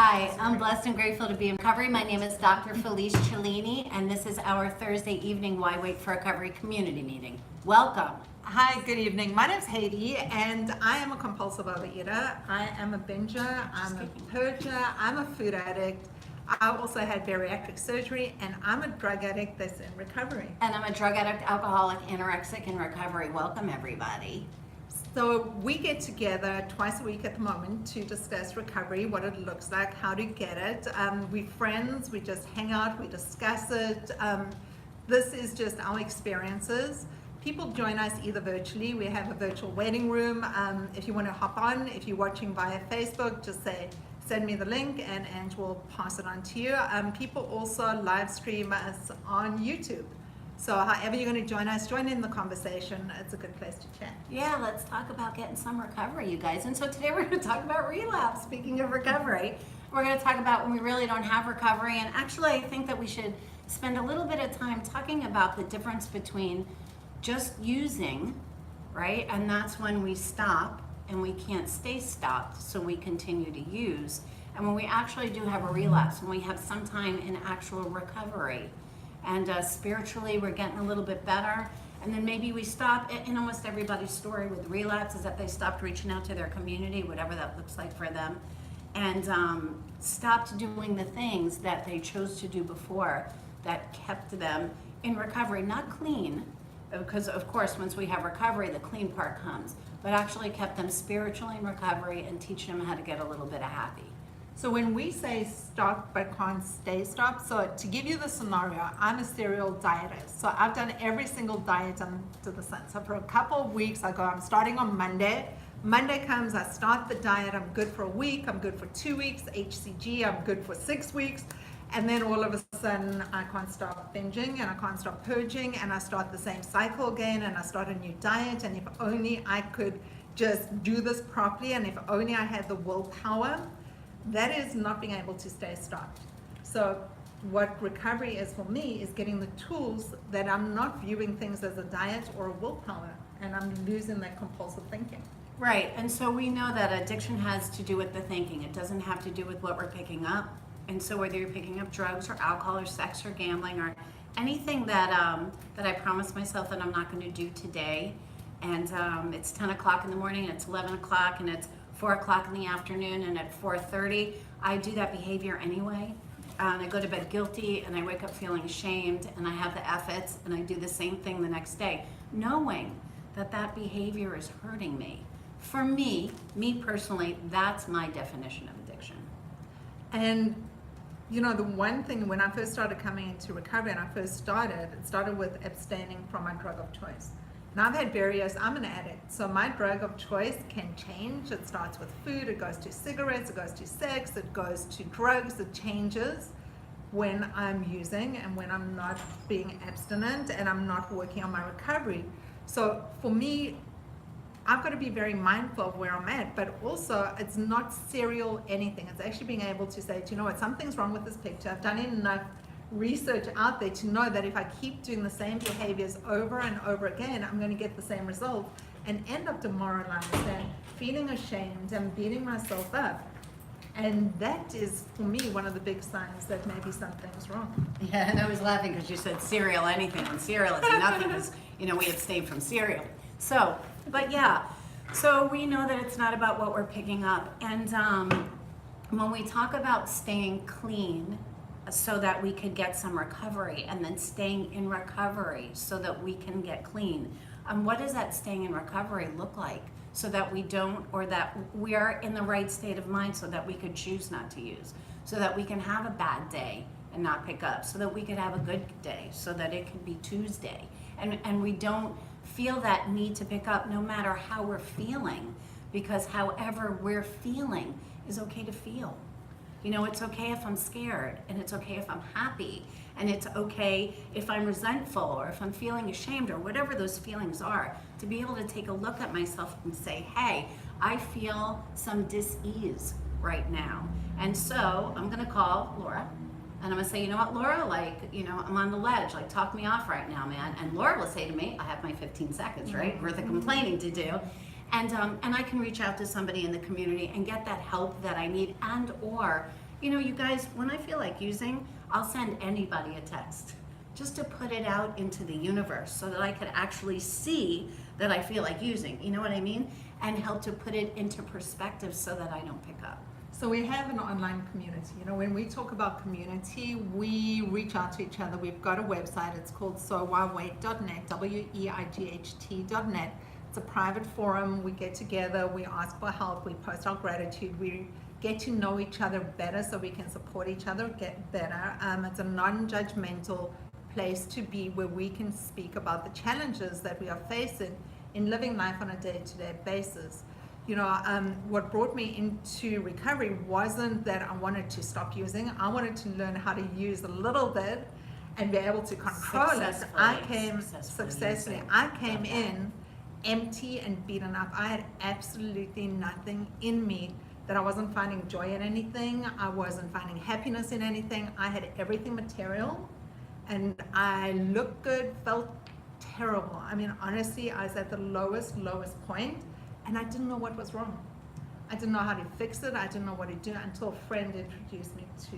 Hi, I'm blessed and grateful to be in recovery. My name is Dr. Felice Cellini, and this is our Thursday evening Why Wait for Recovery community meeting. Welcome. Hi, good evening. My name's Haiti, and I am a compulsive overeater. I am a binger, I'm a purger, I'm a food addict. I also had bariatric surgery, and I'm a drug addict that's in recovery. And I'm a drug addict, alcoholic, anorexic in recovery. Welcome, everybody. So we get together twice a week at the moment to discuss recovery, what it looks like, how to get it. We're friends, we just hang out, we discuss it. This is just our experiences. People join us either virtually, we have a virtual waiting room. If you want to hop on, if you're watching via Facebook, just send me the link and Ange will pass it on to you. People also live stream us on YouTube. So however you're going to join us, join in the conversation. It's a good place to chat. Yeah, let's talk about getting some recovery, you guys. And so today we're going to talk about relapse. Speaking of recovery, we're going to talk about when we really don't have recovery. And actually, I think that we should spend a little bit of time talking about the difference between just using, right? And that's when we stop and we can't stay stopped, so we continue to use. And when we actually do have a relapse, when we have some time in actual recovery. And spiritually, we're getting a little bit better. And then maybe we stop. In almost everybody's story with relapse is that they stopped reaching out to their community, whatever that looks like for them, and stopped doing the things that they chose to do before that kept them in recovery, not clean, because of course, once we have recovery, the clean part comes, but actually kept them spiritually in recovery and teach them how to get a little bit of happy. So when we say stop but can't stay stopped, so to give you the scenario, I'm a serial dieter. So I've done every single diet under the sun. So for a couple of weeks, I go, I'm starting on Monday. Monday comes, I start the diet, I'm good for a week, I'm good for 2 weeks, HCG, I'm good for 6 weeks. And then all of a sudden, I can't stop binging and I can't stop purging and I start the same cycle again and I start a new diet. And if only I could just do this properly and if only I had the willpower, that is not being able to stay stopped. So what recovery is for me is getting the tools that I'm not viewing things as a diet or a willpower, and I'm losing that compulsive thinking. Right, and so we know that addiction has to do with the thinking. It doesn't have to do with what we're picking up. And so whether you're picking up drugs or alcohol or sex or gambling or anything that I promised myself that I'm not going to do today, and it's 10 o'clock in the morning, and it's 11 o'clock, and it's 4 o'clock in the afternoon, and at 4:30, I do that behavior anyway. And I go to bed guilty, and I wake up feeling ashamed, and I have the F-its, and I do the same thing the next day, knowing that that behavior is hurting me. For me personally, that's my definition of addiction. And you know, the one thing when I first started coming into recovery and it started with abstaining from my drug of choice. Now I've had various, I'm an addict, so my drug of choice can change. It starts with food, it goes to cigarettes, it goes to sex, it goes to drugs, it changes when I'm using and when I'm not being abstinent and I'm not working on my recovery. So for me, I've got to be very mindful of where I'm at, but also it's not serial anything. It's actually being able to say, do you know what, something's wrong with this picture. I've done enough research out there to know that if I keep doing the same behaviors over and over again, I'm going to get the same result and end up demoralized and feeling ashamed and beating myself up. And that is, for me, one of the big signs that maybe something's wrong. Yeah, and I was laughing because you said cereal, anything, and cereal is nothing because, you know, we abstain from cereal. So, but yeah, so we know that it's not about what we're picking up. And when we talk about staying clean, so that we could get some recovery, and then staying in recovery so that we can get clean. What does that staying in recovery look like so that we don't, or that we are in the right state of mind so that we could choose not to use, so that we can have a bad day and not pick up, so that we could have a good day, so that it could be Tuesday. And we don't feel that need to pick up no matter how we're feeling, because however we're feeling is okay to feel. You know, it's okay if I'm scared, and it's okay if I'm happy, and it's okay if I'm resentful or if I'm feeling ashamed or whatever those feelings are, to be able to take a look at myself and say, hey, I feel some dis-ease right now. And so I'm gonna call Laura, and I'm gonna say, you know what, Laura, like, you know, I'm on the ledge, like, talk me off right now, man. And Laura will say to me, I have my 15 seconds, right, worth of complaining to do. And I can reach out to somebody in the community and get that help that I need, and or You know, you guys, when I feel like using, I'll send anybody a text just to put it out into the universe so that I could actually see that I feel like using, you know what I mean? And help to put it into perspective so that I don't pick up. So we have an online community. You know, when we talk about community, we reach out to each other. We've got a website. It's called sowhywait.net, WEIGHT.net. It's a private forum. We get together, we ask for help, we post our gratitude, we get to know each other better so we can support each other, get better. It's a non-judgmental place to be where we can speak about the challenges that we are facing in living life on a day-to-day basis. You know, what brought me into recovery wasn't that I wanted to stop using. I wanted to learn how to use a little bit and be able to control it. Successfully. I came in empty and beaten up. I had absolutely nothing in me, that I wasn't finding joy in anything. I wasn't finding happiness in anything. I had everything material, and I looked good, felt terrible. I mean, honestly, I was at the lowest point, and I didn't know what was wrong. I didn't know how to fix it. I didn't know what to do until a friend introduced me to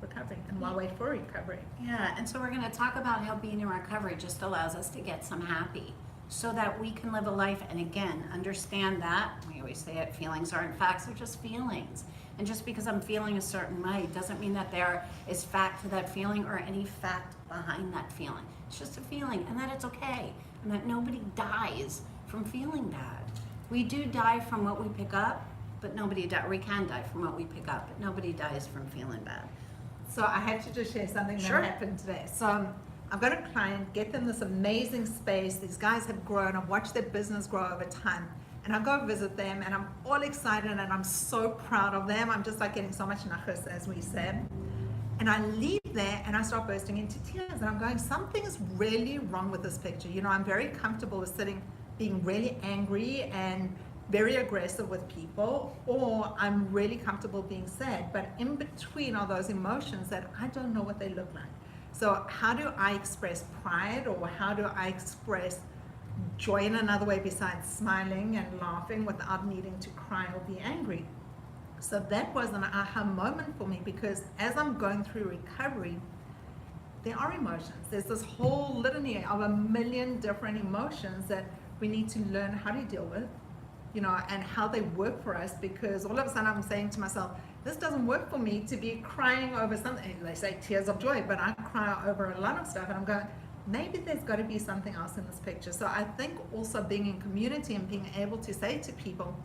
recovery and While Wait for Recovery. Yeah, and so we're going to talk about how being in recovery just allows us to get some happy so that we can live a life, and again, understand that, we always say it, feelings aren't facts, they're just feelings. And just because I'm feeling a certain way doesn't mean that there is fact to that feeling or any fact behind that feeling. It's just a feeling, and that it's okay, and that nobody dies from feeling bad. We do die from what we pick up, but nobody dies. We can die from what we pick up, but nobody dies from feeling bad. So I have to just share something that Sure. happened today. So I've got a client, get them this amazing space. These guys have grown. I've watched their business grow over time. And I go visit them, and I'm all excited, and I'm so proud of them. I'm just like getting so much nachas, as we say. And I leave there, and I start bursting into tears. And I'm going, something is really wrong with this picture. You know, I'm very comfortable with being really angry and very aggressive with people, or I'm really comfortable being sad. But in between are those emotions that I don't know what they look like. So how do I express pride, or how do I express joy in another way besides smiling and laughing without needing to cry or be angry? So that was an aha moment for me, because as I'm going through recovery, there are emotions. There's this whole litany of a million different emotions that we need to learn how to deal with, you know, and how they work for us, because all of a sudden I'm saying to myself, this doesn't work for me to be crying over something. They say tears of joy, but I cry over a lot of stuff, and I'm going, maybe there's got to be something else in this picture. So I think also being in community and being able to say to people,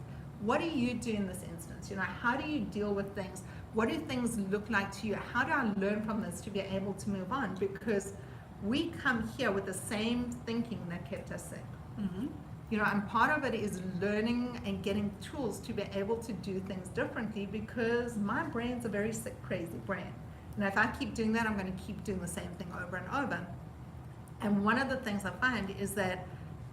what do you do in this instance? You know, how do you deal with things? What do things look like to you? How do I learn from this to be able to move on? Because we come here with the same thinking that kept us sick. Mm-hmm. You know, and part of it is learning and getting tools to be able to do things differently, because my brain's a very sick, crazy brain. And if I keep doing that, I'm going to keep doing the same thing over and over. And one of the things I find is that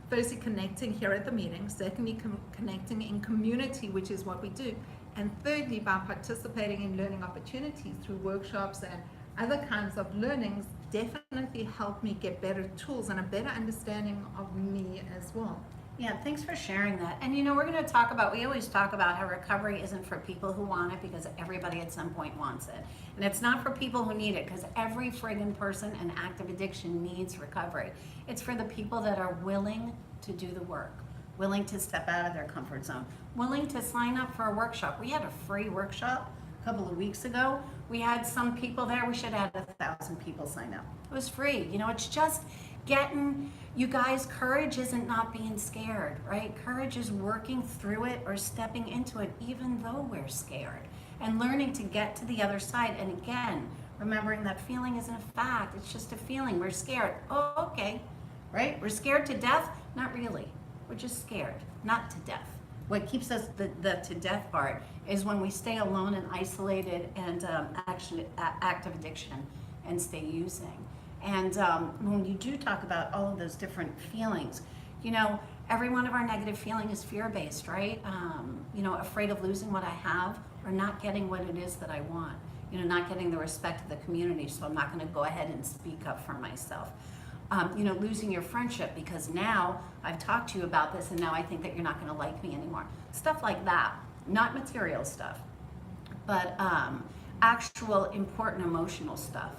firstly, connecting here at the meeting, secondly, connecting in community, which is what we do, and thirdly, by participating in learning opportunities through workshops and other kinds of learnings, definitely help me get better tools and a better understanding of me as well. Yeah, thanks for sharing that. And you know, we're going to talk about, we always talk about how recovery isn't for people who want it, because everybody at some point wants it. And it's not for people who need it, because every friggin' person in active addiction needs recovery. It's for the people that are willing to do the work, willing to step out of their comfort zone, willing to sign up for a workshop. We had a free workshop a couple of weeks ago. We had some people there. We should have had 1,000 people sign up. It was free. You know, it's just getting, you guys, courage isn't not being scared, right? Courage is working through it or stepping into it even though we're scared, and learning to get to the other side. And again, remembering that feeling isn't a fact, it's just a feeling. We're scared. Oh, okay, right? We're scared to death? Not really. We're just scared, not to death. What keeps us, the to death part, is when we stay alone and isolated and actually active addiction and stay using. And when you do talk about all of those different feelings, you know, every one of our negative feeling is fear-based, right? You know, afraid of losing what I have, or not getting what it is that I want. You know, not getting the respect of the community, so I'm not going to go ahead and speak up for myself. You know, losing your friendship because now I've talked to you about this and now I think that you're not going to like me anymore. Stuff like that, not material stuff. But actual important emotional stuff.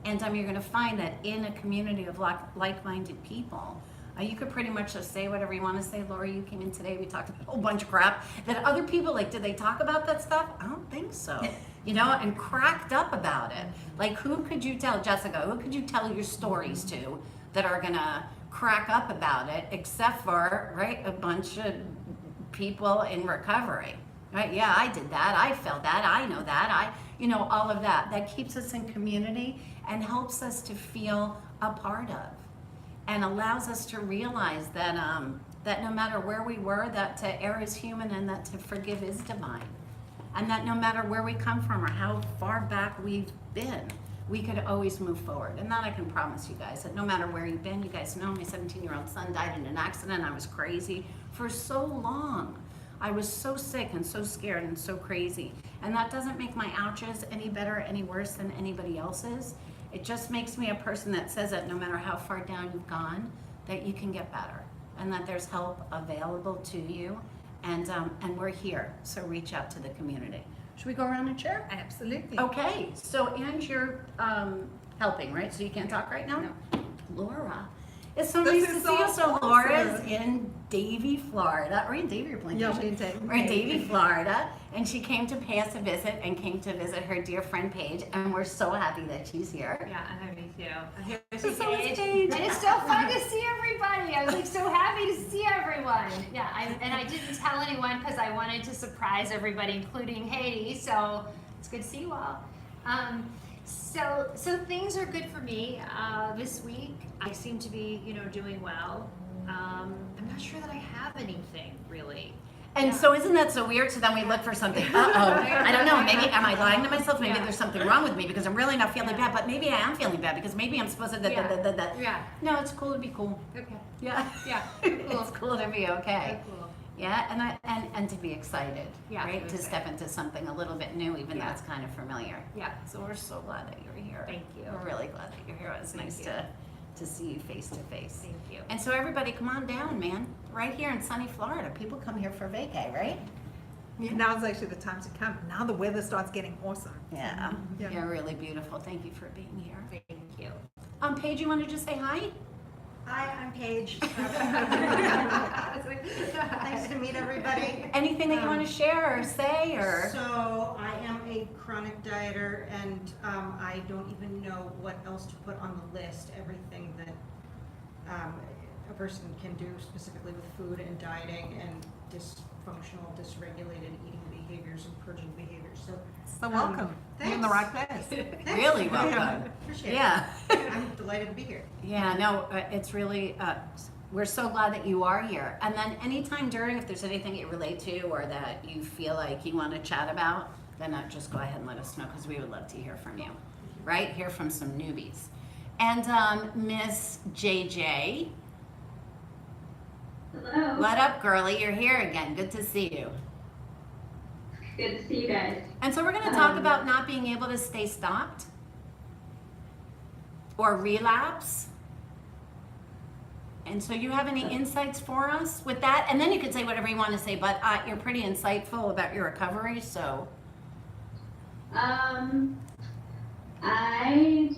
And you're going to find that in a community of like-minded people, you could pretty much just say whatever you want to say. Laura, you came in today, we talked about a whole bunch of crap that other people, like, did they talk about that stuff? I don't think so. You know, and cracked up about it. Like, who could you tell, Jessica, who could you tell your stories to that are going to crack up about it, except for, right, a bunch of people in recovery? Right? Yeah, I did that. I felt that. I know that. All of that. That keeps us in community and helps us to feel a part of, and allows us to realize that that no matter where we were, that to err is human and that to forgive is divine, and that no matter where we come from or how far back we've been, we could always move forward. And that I can promise you guys, that no matter where you've been, you guys know my 17-year-old son died in an accident. I was crazy for so long. I was so sick and so scared and so crazy. And that doesn't make my ouches any better, any worse than anybody else's. It just makes me a person that says that no matter how far down you've gone, that you can get better, and that there's help available to you. And we're here, so reach out to the community. Should we go around and share? Absolutely. Okay, so Ange, you're helping, right? So you can't talk right now? No. Laura. It's so This nice to is see you. so So awesome. Laura's in Davie, Florida. We're in Davie or Plantation? Yeah, we're in Davie. We're in Davie, Florida. And she came to pay us a visit and came to visit her dear friend Paige. And we're so happy that she's here. Yeah, I'm happy too. Here So she's is Paige. Paige. And it's so fun to see everybody. I was like so happy to see everyone. Yeah, I didn't tell anyone because I wanted to surprise everybody, including Haiti. So it's good to see you all. So things are good for me this week. I seem to be, doing well. I'm not sure that I have anything really. And so isn't that so weird? So then we look for something. Uh-oh. I don't know. Maybe, am I lying to myself? Maybe there's something wrong with me because I'm really not feeling bad. But maybe I am feeling bad because maybe I'm supposed to Yeah. No, it's cool to be cool. Okay. Yeah. Yeah. It's cool to be okay. Cool. Yeah, and to be excited, Yeah, right? to To be step into something a little bit new, even Yeah. that's kind of familiar. Yeah. So we're so glad that you're here. Thank you. We're really glad that you're here. It was Thank nice you. to see you face to face. Thank you. And so everybody, come on down, man. Right here in sunny Florida, people come here for vacay, right? Now's actually the time to come. Now the weather starts getting awesome. Yeah. Yeah. You're really beautiful. Thank you for being here. Thank you. Paige, you want to just say hi? Hi, I'm Paige. Nice to meet everybody. Anything that you want to share or say or? So I am a chronic dieter, and I don't even know what else to put on the list. Everything that a person can do specifically with food and dieting and dysfunctional, dysregulated eating behaviors and purging behaviors. So welcome. You're in the right place. Really welcome. Appreciate Yeah. it. I'm delighted to be here. Yeah, no, it's really, we're so glad that you are here. And then anytime during, if there's anything you relate to or that you feel like you want to chat about, then just go ahead and let us know because we would love to hear from you, right? Hear from some newbies. And Miss JJ, Hello. what up, girlie? You're here again. Good to see you. Good to see you guys. And so we're going to talk about not being able to stay stopped or relapse. And so you have any insights for us with that? And then you could say whatever you want to say, but you're pretty insightful about your recovery, so. I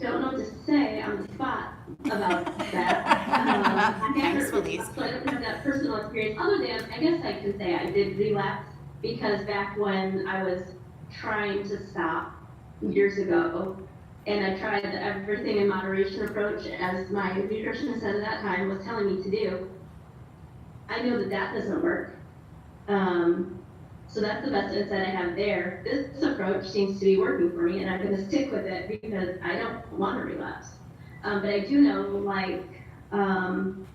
don't know what to say on the spot about that. Thanks, Felice. So I don't have that personal experience. Other than, I guess I can say I did relapse because back when I was trying to stop years ago, and I tried the everything in moderation approach, as my nutritionist at that time was telling me to do, I know that doesn't work. So that's the best insight I have there. This approach seems to be working for me, and I'm going to stick with it because I don't want to relapse. But I do know, like one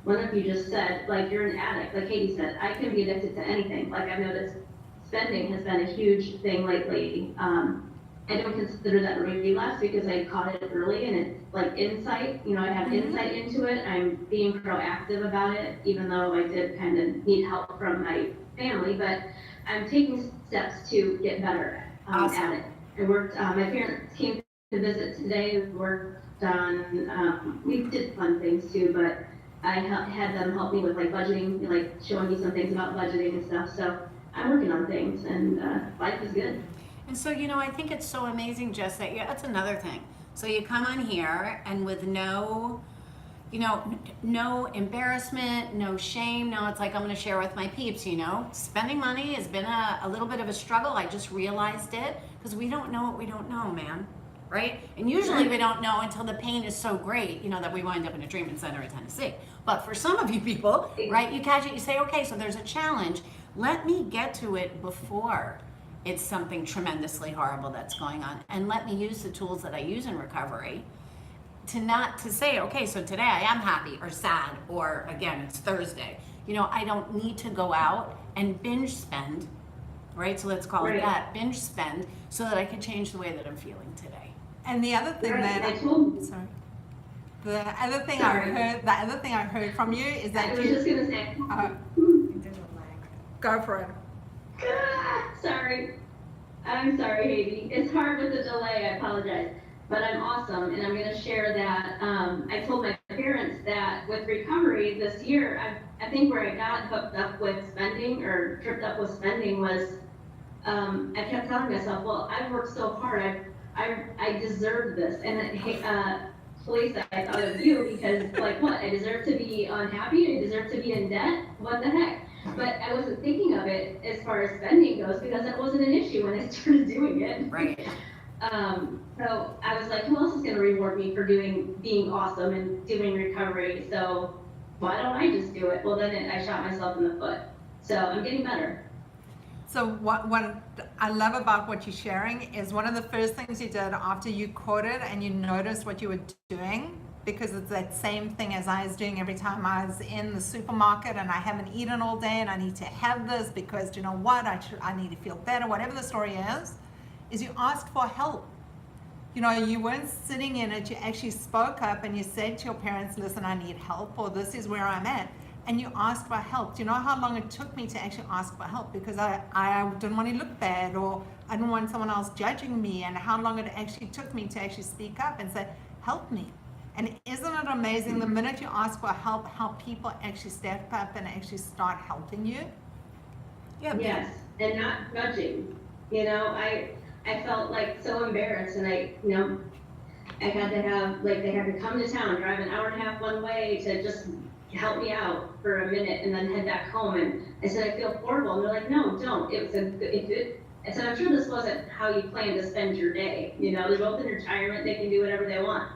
of you just said, like you're an addict, like Katie said, I can be addicted to anything. Like I've noticed spending has been a huge thing lately. I don't consider that a relapse because I caught it early and it's like insight, I have insight into it. I'm being proactive about it, even though I did kind of need help from my family, but I'm taking steps to get better at it. I worked, my parents came to visit today, we worked on, we did fun things too, but I had them help me with like budgeting, like showing me some things about budgeting and stuff. So I'm working on things and life is good. And so, I think it's so amazing, Jess, that that's another thing. So you come on here and with no embarrassment, no shame. No, it's like, I'm going to share with my peeps, spending money has been a little bit of a struggle. I just realized it because we don't know what we don't know, man. Right? And usually we don't know until the pain is so great, that we wind up in a treatment center in Tennessee. But for some of you people, right, you catch it, you say, okay, so there's a challenge. Let me get to it before it's something tremendously horrible that's going on. And let me use the tools that I use in recovery to say, okay, so today I am happy or sad, or again, it's Thursday. I don't need to go out and binge spend, right? So let's call it that, binge spend, so that I can change the way that I'm feeling today. And the other thing the other thing I heard from you is that I was just gonna say. Go for it. Sorry. I'm sorry, Haiti. It's hard with the delay, I apologize. But I'm awesome, and I'm gonna share that, I told my parents that with recovery this year, I think where I got hooked up with spending, or tripped up with spending was, I kept telling myself, well, I've worked so hard, I deserve this. And police, I thought of you, because like, what, I deserve to be unhappy, I deserve to be in debt, what the heck? But I wasn't thinking of it as far as spending goes, because that wasn't an issue when I started doing it. Right. So I was like, who else is going to reward me for being awesome and doing recovery? So why don't I just do it? Well, then I shot myself in the foot. So I'm getting better. So what I love about what you're sharing is one of the first things you did after you caught it and you noticed what you were doing, because it's that same thing as I was doing every time I was in the supermarket and I haven't eaten all day and I need to have this because, you know what, I need to feel better, whatever the story is you asked for help. You weren't sitting in it, you actually spoke up and you said to your parents, listen, I need help, or this is where I'm at. And you asked for help. Do you know how long it took me to actually ask for help? Because I didn't want to look bad, or I didn't want someone else judging me, and how long it actually took me to actually speak up and say, help me. And isn't it amazing, the minute you ask for help, how people actually step up and actually start helping you? Yeah. Yes, and not judging. I felt like so embarrassed, and I had to have, like, they had to come to town, drive an hour and a half one way to just help me out for a minute and then head back home. And I said, I feel horrible. And they're like, no, don't. I said, I'm sure this wasn't how you plan to spend your day. They're both in retirement, they can do whatever they want.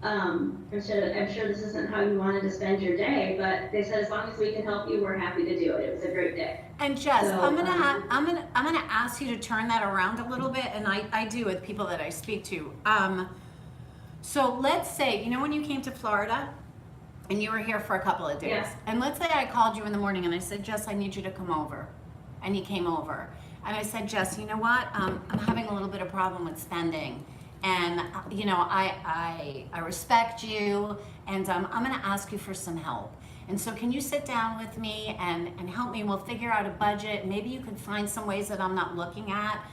I'm sure this isn't how you wanted to spend your day, but they said, as long as we can help you, we're happy to do it. It was a great day. And Jess, so, I'm gonna ask you to turn that around a little bit, and I do with people that I speak to. So let's say, when you came to Florida, and you were here for a couple of days, yeah. And let's say I called you in the morning and I said, Jess, I need you to come over, and you came over, and I said, Jess, you know what? I'm having a little bit of problem with spending. And, I respect you, and I'm going to ask you for some help. And so can you sit down with me and help me? We'll figure out a budget. Maybe you could find some ways that I'm not looking at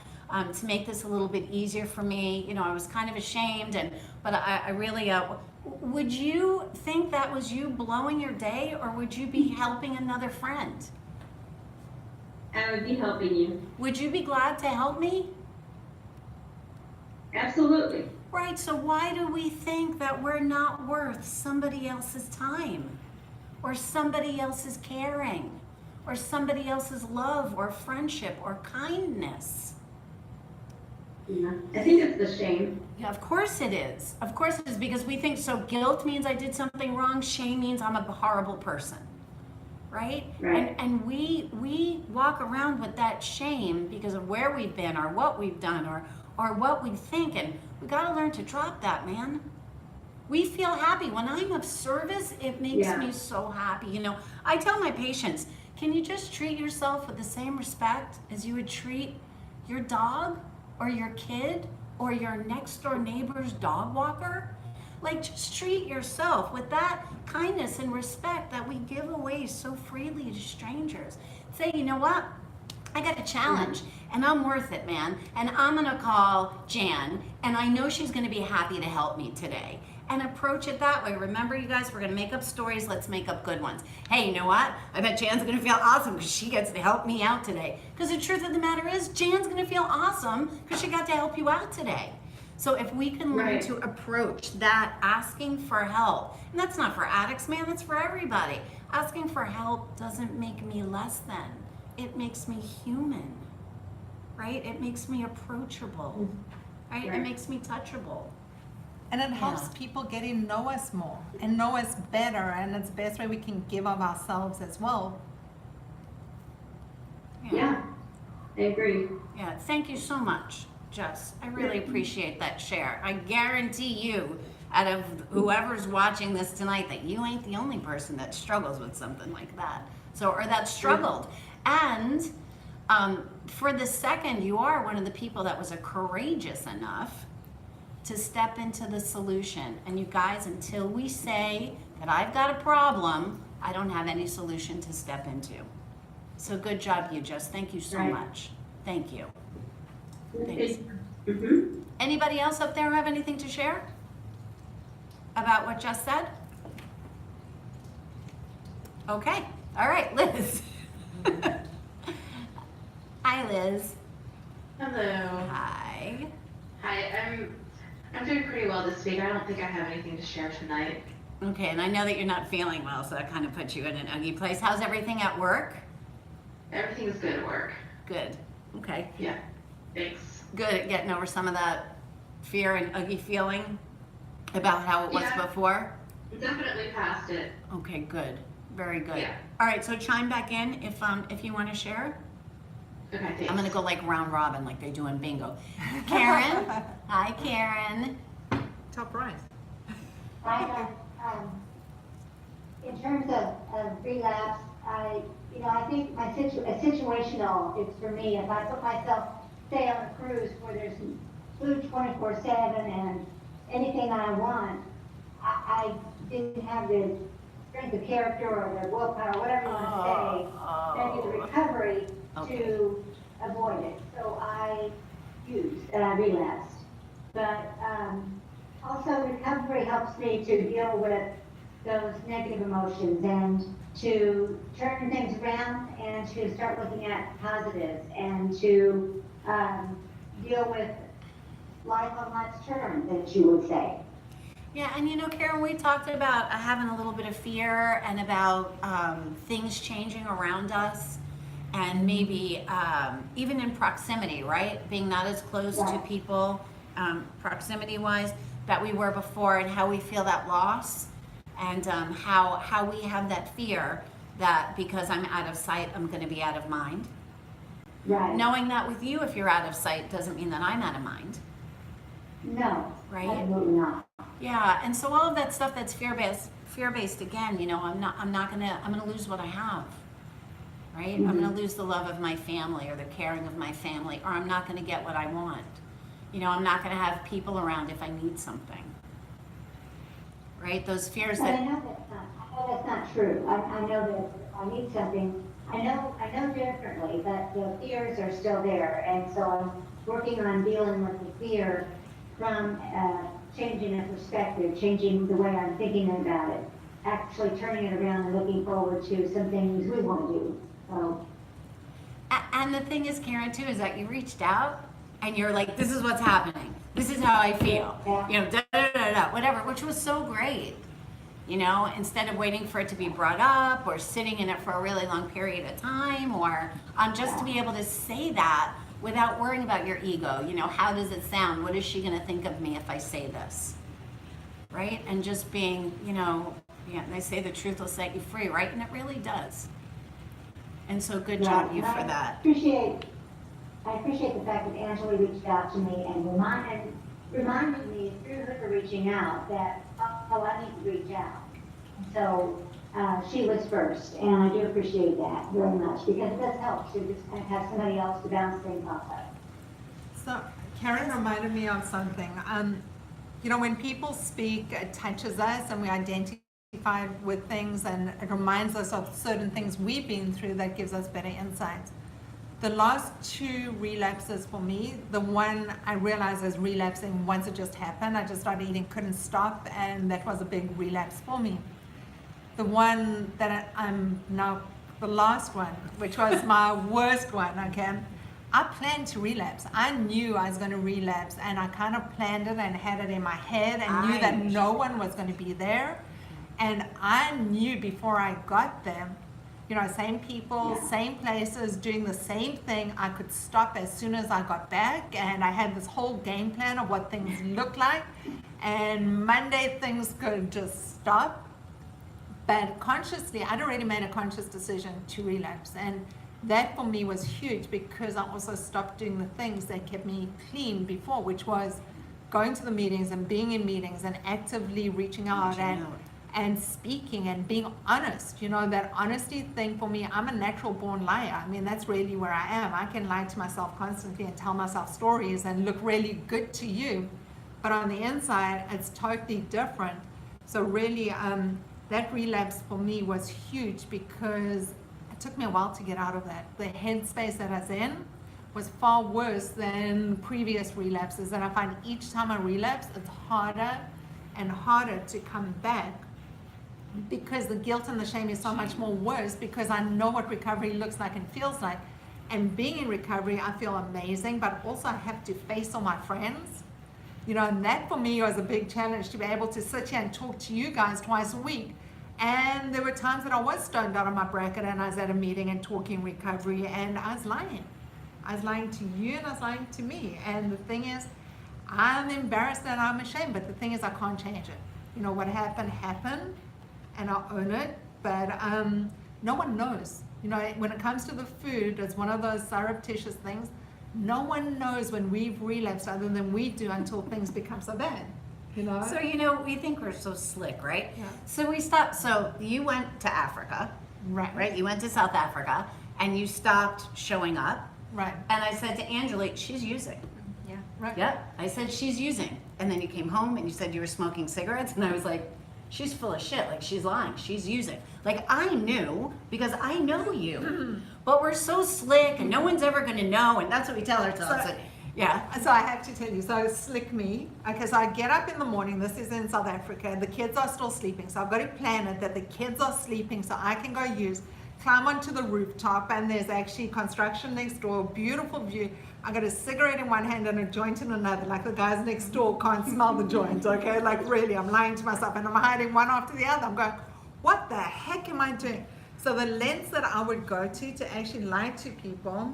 to make this a little bit easier for me. I was kind of ashamed, but I really, would you think that was you blowing your day, or would you be helping another friend? I would be helping you. Would you be glad to help me? Absolutely. Right, so why do we think that we're not worth somebody else's time, or somebody else's caring, or somebody else's love, or friendship, or kindness? Yeah. I think it's the shame. Yeah, of course it is. Of course it is, because we think so guilt means I did something wrong, shame means I'm a horrible person. Right? Right. And we walk around with that shame because of where we've been, or what we've done, or what we think, and we got to learn to drop that, man. We feel happy. When I'm of service, it makes me so happy. I tell my patients, can you just treat yourself with the same respect as you would treat your dog, or your kid, or your next door neighbor's dog walker? Like, just treat yourself with that kindness and respect that we give away so freely to strangers. Say, you know what? I got a challenge, and I'm worth it, man. And I'm gonna call Jan, and I know she's gonna be happy to help me today. and approach it that way. Remember, you guys, we're gonna make up stories. Let's make up good ones. Hey, you know what? I bet Jan's gonna feel awesome because she gets to help me out today. Because the truth of the matter is, Jan's gonna feel awesome because she got to help you out today. So if we can learn Right. to approach that asking for help, and that's not for addicts, man, that's for everybody. Asking for help doesn't make me less than. It makes me human, right? It makes me approachable, right? It Right. makes me touchable. And it helps Yeah. people getting know us more and know us better, and it's the best way we can give of ourselves as well. Yeah, I agree. Yeah, thank you so much, Jess. I really appreciate that share. I guarantee you, out of whoever's watching this tonight, that you ain't the only person that struggles with something like that. So, or that struggled. And for the second, you are one of the people that was courageous enough to step into the solution. And you guys, until we say that I've got a problem, I don't have any solution to step into. So good job, you, Jess. Thank you so Right. much. Thank you. Thanks. Mm-hmm. Anybody else up there have anything to share about what Jess said? Okay. All right, Liz. Hi, Liz. Hello. Hi. Hi, I'm doing pretty well this week. I don't think I have anything to share tonight. Okay, and I know that you're not feeling well, so that kind of puts you in an ugly place. How's everything at work? Everything is good at work. Good. Okay. Yeah. Thanks. Good at getting over some of that fear and ugly feeling about how it was Yeah. before? Definitely past it. Okay, good. Very good. Yeah. All right, so chime back in if you want to share. Okay, thanks. I'm gonna go like round robin, like they do in bingo. Karen. Hi, Karen. Top right. I in terms of relapse, I think situational, it's for me, if I put myself, say on a cruise where there's food 24/7 and anything that I want, I didn't have the strength of character or the willpower, whatever you want to say, maybe the recovery to avoid it. So I relapsed. But also recovery helps me to deal with those negative emotions and to turn things around and to start looking at positives and to deal with life on life's terms, as you would say. Yeah, and Karen, we talked about having a little bit of fear and about things changing around us, and maybe even in proximity, right? Being not as close to Right. people, proximity-wise, that we were before, and how we feel that loss, and how we have that fear that because I'm out of sight, I'm going to be out of mind. Right. Knowing that with you, if you're out of sight, doesn't mean that I'm out of mind. No. Right. Absolutely not. Yeah, and so all of that stuff that's fear-based again, I'm gonna lose what I have, right? I'm gonna lose the love of my family or the caring of my family, or I'm not gonna get what I want. I'm not gonna have people around if I need something, right? Those fears But I that, know that's not true. I know that I need something. I know differently, but the fears are still there, and so I'm working on dealing with the fear from changing the perspective, changing the way I'm thinking about it, actually turning it around and looking forward to some things we want to do. So, and the thing is, Karen, too, is that you reached out and you're like, this is what's happening. This is how I feel. Yeah. Da da da da, whatever, which was so great. Instead of waiting for it to be brought up or sitting in it for a really long period of time, or just to be able to say that without worrying about your ego. How does it sound? What is she going to think of me if I say this? Right? And just being, they say the truth will set you free, right? And it really does. And so good job, you, and for that. I appreciate the fact that Angela reached out to me and reminded me through her reaching out that, I need to reach out. So she was first, and I do appreciate that very much because it does help to just kind of have somebody else to bounce things off of. So Karen reminded me of something. When people speak, it touches us and we identify with things, and it reminds us of certain things we've been through that gives us better insights. The last 2 relapses for me, the one I realized is relapsing once it just happened. I just started eating, couldn't stop, and that was a big relapse for me. The one that I'm now, the last one, which was my worst one, okay? I planned to relapse. I knew I was going to relapse, and I kind of planned it and had it in my head and knew that no one was going to be there. And I knew before I got there, you know, same people, same places, doing the same thing. I could stop as soon as I got back, and I had this whole game plan of what things looked like. And Monday things could just stop. But consciously, I'd already made a conscious decision to relapse. And that for me was huge because I also stopped doing the things that kept me clean before, which was going to the meetings and being in meetings and actively reaching out and speaking and being honest. You know, that honesty thing for me, I'm a natural born liar. I mean, that's really where I am. I can lie to myself constantly and tell myself stories and look really good to you. But on the inside, it's totally different. So really, that relapse for me was huge because it took me a while to get out of that. The headspace that I was in was far worse than previous relapses. And I find each time I relapse, it's harder and harder to come back because the guilt and the shame is so much more worse because I know what recovery looks like and feels like. And being in recovery, I feel amazing, but also I have to face all my friends. You know, and that for me was a big challenge to be able to sit here and talk to you guys twice a week. And there were times that I was stoned out of my bracket and I was at a meeting and talking recovery and I was lying. I was lying to you and I was lying to me. And the thing is, I'm embarrassed and I'm ashamed, but the thing is I can't change it. You know, what happened, and I'll own it, but no one knows. You know, when it comes to the food, it's one of those surreptitious things. No one knows when we've relapsed other than we do until things become so bad. You know? So, you know, we think we're so slick, right? Yeah. So we stopped. So you went to Africa, right? You went to South Africa and you stopped showing up. Right. And I said to Angelique, she's using. Yeah. Right. Yep. I said, she's using. And then you came home and you said you were smoking cigarettes. And I was like, she's full of shit. Like, she's lying. She's using. Like, I knew because I know you. But we're so slick and no one's ever going to know. And that's what we tell ourselves. So- Yeah. So I have to tell you, so slick me, okay, so I get up in the morning, this is in South Africa, the kids are still sleeping, so I've got to plan it that the kids are sleeping so I can go climb onto the rooftop, and there's actually construction next door, beautiful view. I got a cigarette in one hand and a joint in another, like the guys next door can't smell the joint, okay, like really, I'm lying to myself, and I'm hiding one after the other. I'm going, what the heck am I doing? So the lengths that I would go to actually lie to people,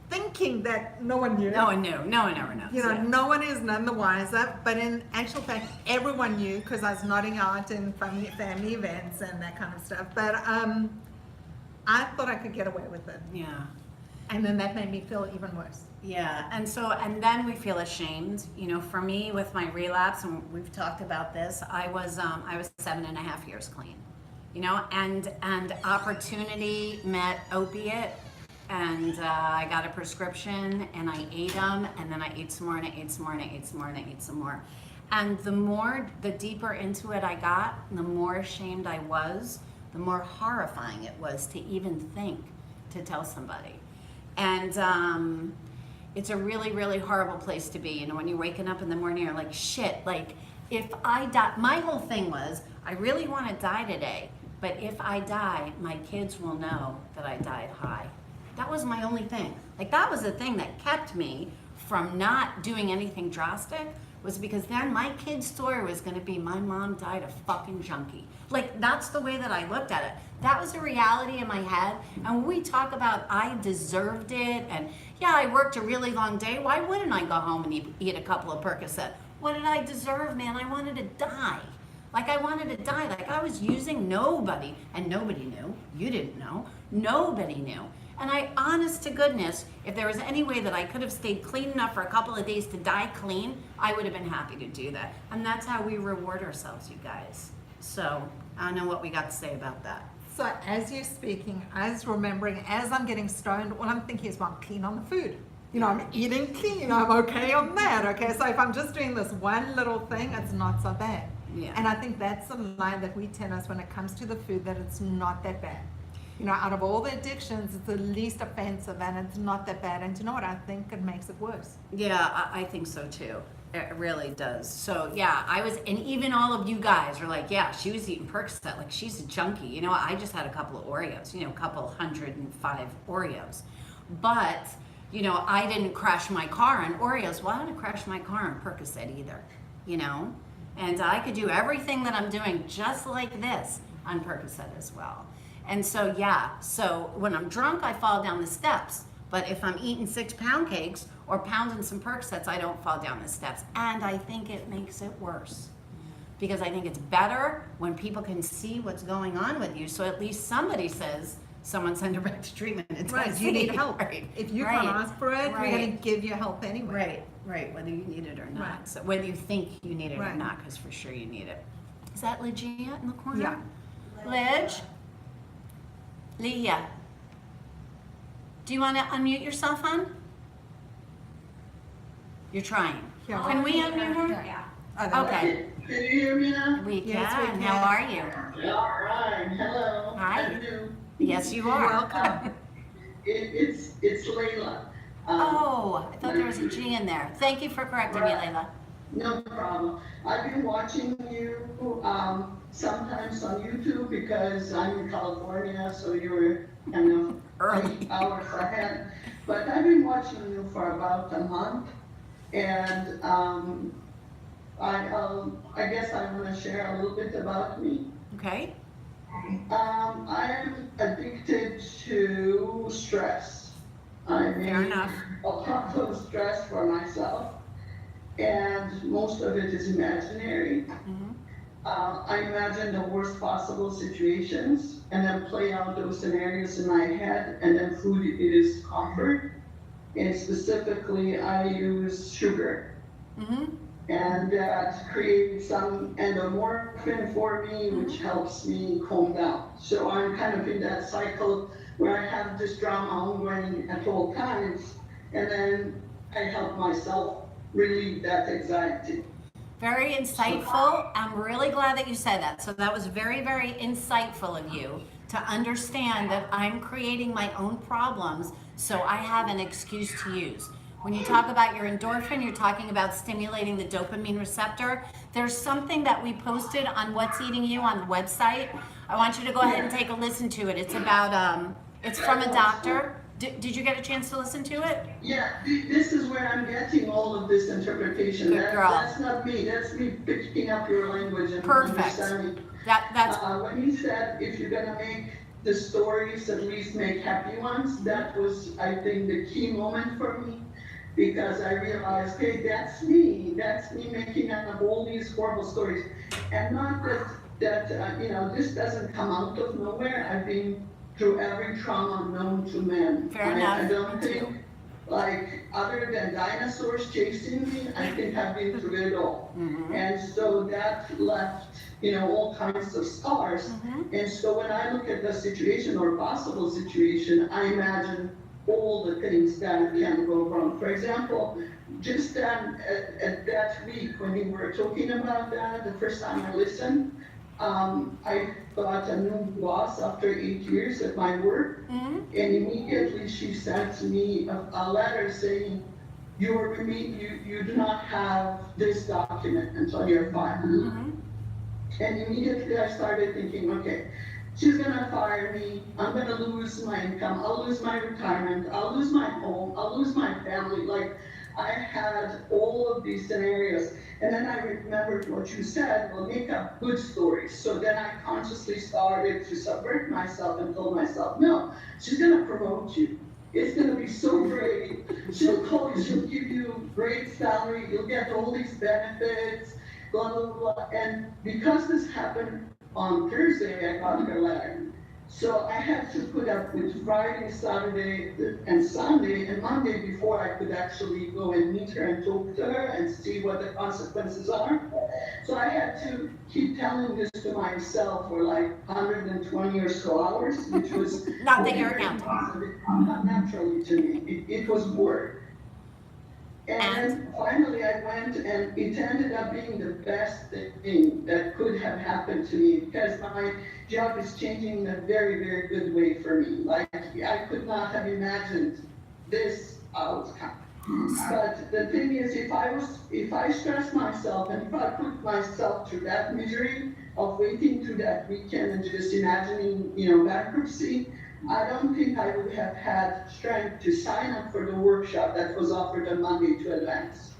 thinking that no one knew. No one knew. No one ever knows. You know, no one is none the wiser, but in actual fact, everyone knew because I was nodding out in family events and that kind of stuff. But I thought I could get away with it. Yeah. And then that made me feel even worse. Yeah, and then we feel ashamed. You know, for me with my relapse, and we've talked about this, I was 7.5 years clean. You know, and opportunity met opiate, and I got a prescription, and I ate them, and then I ate some more, and I ate some more, and I ate some more, and I ate some more. And the deeper into it I got, the more ashamed I was, the more horrifying it was to even think to tell somebody. And it's a really, really horrible place to be. You know, when you're waking up in the morning, you're like, shit, like, if I die, my whole thing was, I really want to die today, but if I die, my kids will know that I died high. That was my only thing. Like, that was the thing that kept me from not doing anything drastic, was because then my kid's story was going to be, my mom died a fucking junkie. Like, that's the way that I looked at it. That was a reality in my head. And when we talk about I deserved it, and yeah, I worked a really long day, why wouldn't I go home and eat a couple of Percocet? What did I deserve, man? I wanted to die. Like, I wanted to die. Like, I was using nobody, and nobody knew. You didn't know. Nobody knew. And I, honest to goodness, if there was any way that I could have stayed clean enough for a couple of days to die clean, I would have been happy to do that. And that's how we reward ourselves, you guys. So, I don't know what we got to say about that. So as you're speaking, I was remembering, as I'm getting stoned, all I'm thinking is, well, I'm clean on the food. You know, I'm eating clean, I'm okay on that, okay? So if I'm just doing this one little thing, it's not so bad. Yeah. And I think that's the line that we tell us when it comes to the food, that it's not that bad. you know, out of all the addictions, it's the least offensive and it's not that bad. And you know what? I think it makes it worse. Yeah, I think so too. It really does. So yeah, and even all of you guys are like, yeah, she was eating Percocet, like she's a junkie. You know, I just had a couple of Oreos, a couple 105 Oreos. But, I didn't crash my car on Oreos. Well, I didn't crash my car on Percocet either, And I could do everything that I'm doing just like this on Percocet as well. And so, yeah, so when I'm drunk, I fall down the steps. But if I'm eating 6-pound cakes or pounding some Percocets, I don't fall down the steps. And I think it makes it worse. Because I think it's better when people can see what's going on with you. So at least somebody says, someone send her back to treatment. It's Right, you need help. Right. If you Right. can't ask for it, we're going to give you help anyway. Right, whether you need it or not. Right. So whether you think you need it or Right. not, because for sure you need it. Is that Ligia in the corner? Yeah. Lidge? Leah. Do you want to unmute yourself, hon? You're trying. Yeah. Can we unmute her? Yeah. Okay. Can you hear me now? We can. Yes, we can. How are you? All right. Hello. Hi. How do you do? Yes, you are. Welcome. It's Layla. Oh, I thought there was a G in there. Thank you for correcting me, Layla. No problem. I've been watching you sometimes on YouTube because I'm in California, so you're kind of Early. 8 hours ahead. But I've been watching you for about a month, and I guess I want to share a little bit about me. Okay. I'm addicted to stress. I mean, Fair enough. a lot of stress for myself, and most of it is imaginary. Mhm. I imagine the worst possible situations and then play out those scenarios in my head, and then food is comfort. And specifically, I use sugar. Mhm. And that creates some endorphin for me, which helps me calm down. So I'm kind of in that cycle where I have this drama ongoing at all times, and then I help myself relieve that anxiety. Very insightful. I'm really glad that you said that. So that was very, very insightful of you to understand that I'm creating my own problems, so I have an excuse to use. When you talk about your endorphin, you're talking about stimulating the dopamine receptor. There's something that we posted on What's Eating You on the website. I want you to go ahead and take a listen to it. It's about, it's from a doctor. Did you get a chance to listen to it? Yeah, this is where I'm getting all of this interpretation. Good girl. That's not me, that's me picking up your language and Perfect. understanding. That's When you said if you're gonna make the stories, at least make happy ones, that was, I think, the key moment for me. Because I realized, hey, that's me making up all these horrible stories. And not that this doesn't come out of nowhere. I've been through every trauma known to man. Fair enough. I don't think, like, other than dinosaurs chasing me, I think I've been through it all. Mhm. And so that left, all kinds of scars. Mhm. And so when I look at the situation or possible situation, I imagine all the things that can go wrong. For example, just at that week when you were talking about that, the first time I listened, I got a new boss after 8 years at my work, Mhm. and immediately she sent me a letter saying, you do not have this document on your file. Mhm. And immediately I started thinking, okay, she's gonna fire me, I'm gonna lose my income, I'll lose my retirement, I'll lose my home, I'll lose my family. Like, I had all of these scenarios. And then I remembered what you said, well, make up good stories. So then I consciously started to subvert myself and told myself, no, she's gonna promote you. It's gonna be so great. She'll call you, she'll give you great salary, you'll get all these benefits, blah, blah, blah. And because this happened on Thursday, I got her letter. So I had to put up with Friday, Saturday, and Sunday, and Monday before I could actually go and meet her and talk to her and see what the consequences are. So I had to keep telling this to myself for like 120 or so hours, which was Not that you're counting. not naturally to me. It was work. And then finally I went, and it ended up being the best thing that could have happened to me, because my job is changing in a very, very good way for me. Like, I could not have imagined this outcome. But the thing is, if I stress myself and if I put myself through that misery of waiting through that weekend and just imagining, bankruptcy, I don't think I would have had strength to sign up for the workshop that was offered on Monday to advance.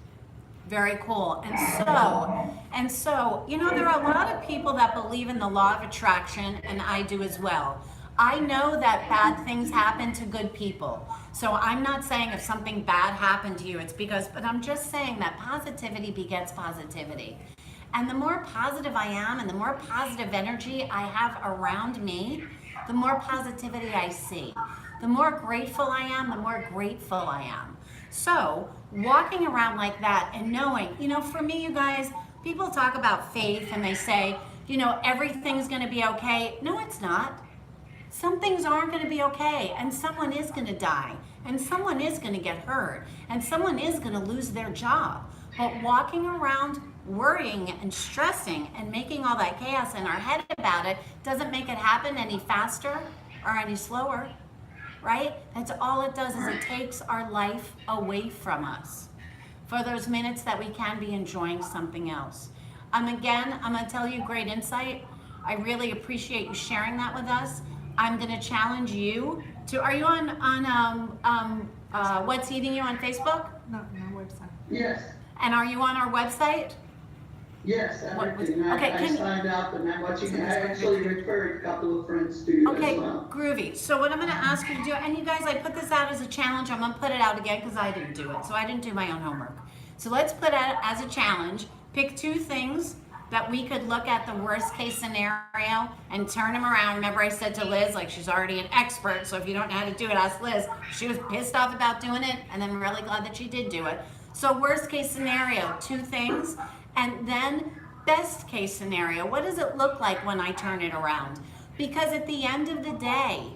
Very cool. And so, there are a lot of people that believe in the law of attraction, and I do as well. I know that bad things happen to good people. So I'm not saying if something bad happened to you, but I'm just saying that positivity begets positivity. And the more positive I am and the more positive energy I have around me, the more positivity I see. The more grateful I am, the more grateful I am. So walking around like that and knowing, for me, you guys, people talk about faith and they say, everything's going to be okay. No, it's not. Some things aren't going to be okay, and someone is going to die, and someone is going to get hurt, and someone is going to lose their job. But walking around worrying and stressing and making all that chaos in our head about it doesn't make it happen any faster or any slower, right? That's all it does, is it takes our life away from us for those minutes that we can be enjoying something else. Again, I'm going to tell you great insight. I really appreciate you sharing that with us. I'm going to challenge you to, are you on What's Eating You on Facebook? No, no website. Yes, And are you on our website? yes, everything. Okay, I signed up and I'm watching, I actually referred a couple of friends to you Okay, as well. groovy. So what I'm going to ask you to do, and you guys, I put this out as a challenge. I'm going to put it out again because I didn't do it. So I didn't do my own homework. So let's put it as a challenge. Pick 2 things that we could look at the worst case scenario and turn them around. Remember I said to Liz, like, she's already an expert, so if you don't know how to do it, ask Liz. She was pissed off about doing it, and I'm really glad that she did do it. So worst case scenario, 2 things, and then best case scenario, what does it look like when I turn it around? Because at the end of the day,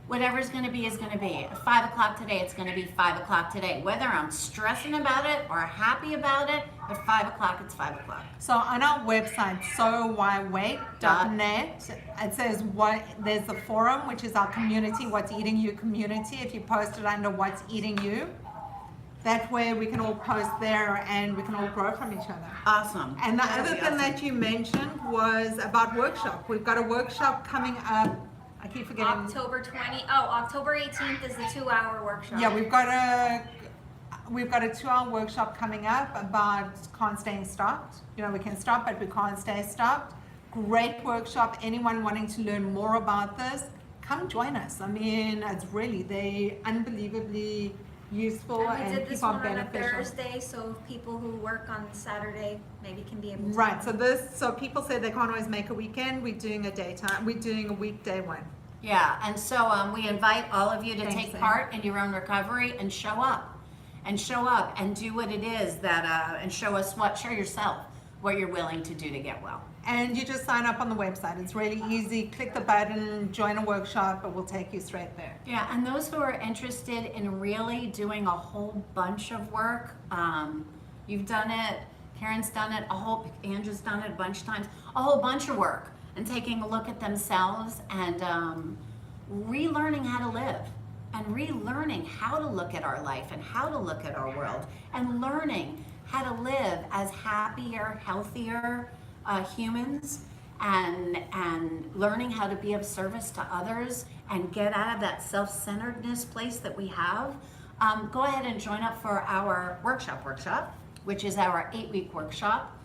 whatever's going to be is going to be. At 5 o'clock today, it's going to be 5 o'clock today. Whether I'm stressing about it or happy about it, at 5 o'clock, it's 5 o'clock. So on our website, sowhywait.net, it says there's a forum, which is our community, What's Eating You community. If you post it under What's Eating You, that way we can all post there and we can all grow from each other. Awesome. And the That'll other be thing awesome. that you mentioned was about workshop. We've got a workshop coming up. I keep forgetting. October 18th is the 2-hour workshop. Yeah, we've got a 2-hour workshop coming up about can't stay stopped. We can stop, but we can't stay stopped. Great workshop. Anyone wanting to learn more about this, come join us. I mean, they're unbelievably useful And we and did this keep on one on a beneficial. Thursday, so people who work on Saturday maybe can be able to. Right. So people say they can't always make a weekend. We're doing a weekday one. Yeah, and so we invite all of you to Thanks, take Sam. part in your own recovery and show up and do what it is that, and show yourself what you're willing to do to get well. And you just sign up on the website. It's really easy. Click the button, join a workshop, it will take you straight there. Yeah, and those who are interested in really doing a whole bunch of work, you've done it, Karen's done it, Andrew's done it a bunch of times, a whole bunch of work, and taking a look at themselves and relearning how to live and relearning how to look at our life and how to look at our world and learning how to live as happier, healthier humans and learning how to be of service to others and get out of that self-centeredness place that we have. Go ahead and join up for our workshop, which is our 8-week workshop.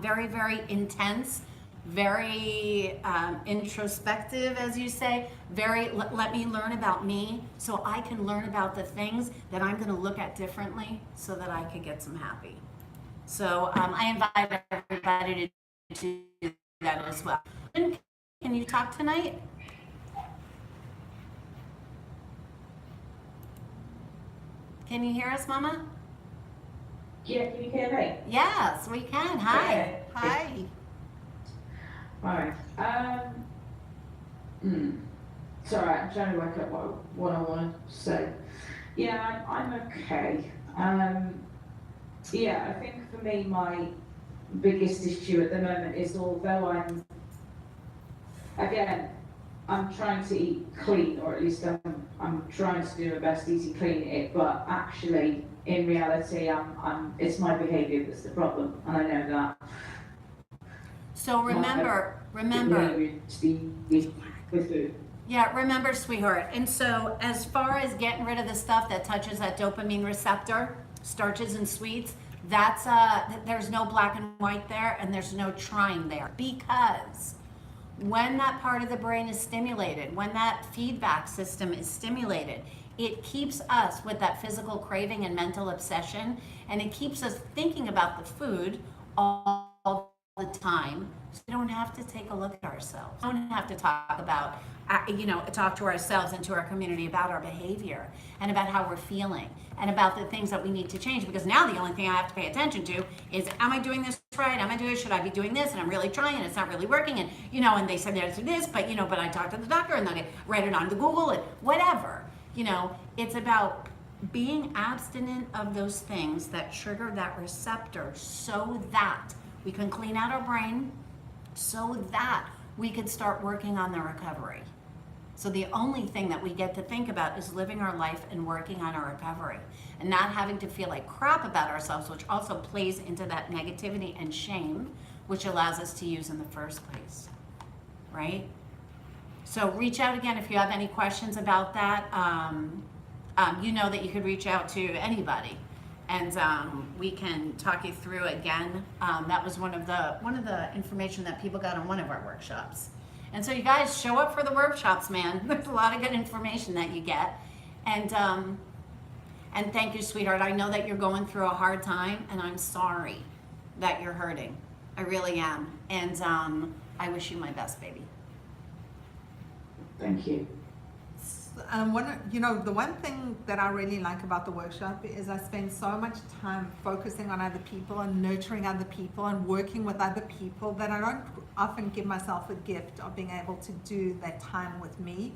Very, very intense, very introspective, as you say, let me learn about me so I can learn about the things that I'm going to look at differently so that I could get some happy. So I invite everybody to do that as well. Can you talk tonight? Can you hear us, Mama? Yeah, can you hear me? Yes, we can. Hi. Okay. Hi. Right. Sorry, I'm trying to work out what I want to say. Yeah, I'm okay. Yeah, I think for me, my biggest issue at the moment is although I'm trying to eat clean, or at least I'm trying to do my best eating clean it, but actually, in reality, it's my behaviour that's the problem, and I know that. So remember, Behaviour with food. yeah, remember, sweetheart. And so as far as getting rid of the stuff that touches that dopamine receptor, starches and sweets, that's there's no black and white there, and there's no trying there, because when that part of the brain is stimulated, when that feedback system is stimulated, it keeps us with that physical craving and mental obsession, and it keeps us thinking about the food all the time. So we don't have to take a look at ourselves. We don't have to talk about, talk to ourselves and to our community about our behavior and about how we're feeling and about the things that we need to change. Because now the only thing I have to pay attention to is, am I doing this right? Should I be doing this? And I'm really trying, and it's not really working. And, and they said there's this, but I talked to the doctor, and then I read it on the Google and whatever. It's about being abstinent of those things that trigger that receptor, so that we can clean out our brain, so that we can start working on the recovery. So the only thing that we get to think about is living our life and working on our recovery, and not having to feel like crap about ourselves, which also plays into that negativity and shame, which allows us to use in the first place, right? So reach out again if you have any questions about that. You know that you could reach out to anybody, and we can talk you through again. That was one of the information that people got on one of our workshops. And so you guys show up for the workshops, man. There's a lot of good information that you get. And thank you, sweetheart. I know that you're going through a hard time, and I'm sorry that you're hurting. I really am. And I wish you my best, baby. Thank you. The one thing that I really like about the workshop is I spend so much time focusing on other people and nurturing other people and working with other people that I don't often give myself a gift of being able to do that time with me.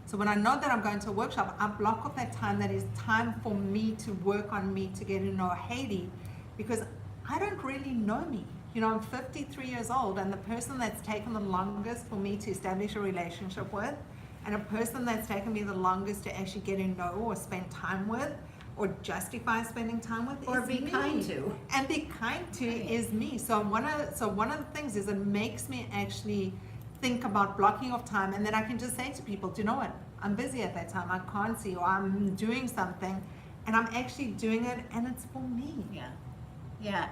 So when I know that I'm going to a workshop, I block off that time that is time for me to work on me, to get to know Haiti, because I don't really know me. I'm 53 years old, and the person that's taken the longest for me to establish a relationship with, and a person that's taken me the longest to actually get to know or spend time with or justify spending time with Or is be me. kind to. And be kind to is me. So one of the things is it makes me actually think about blocking off time, and then I can just say to people, do you know what? I'm busy at that time. I can't see, or I'm doing something, and I'm actually doing it, and it's for me. Yeah,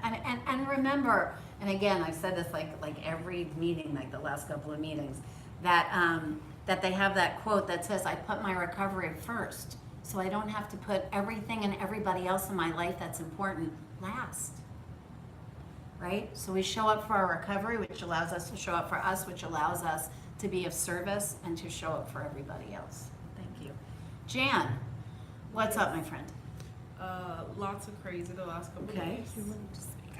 and remember, and again, I've said this like every meeting, like the last couple of meetings, that they have that quote that says, I put my recovery first, so I don't have to put everything and everybody else in my life that's important last, right? So we show up for our recovery, which allows us to show up for us, which allows us to be of service and to show up for everybody else. Thank you. Jan, what's up, my friend? Lots of crazy the last couple Okay. days.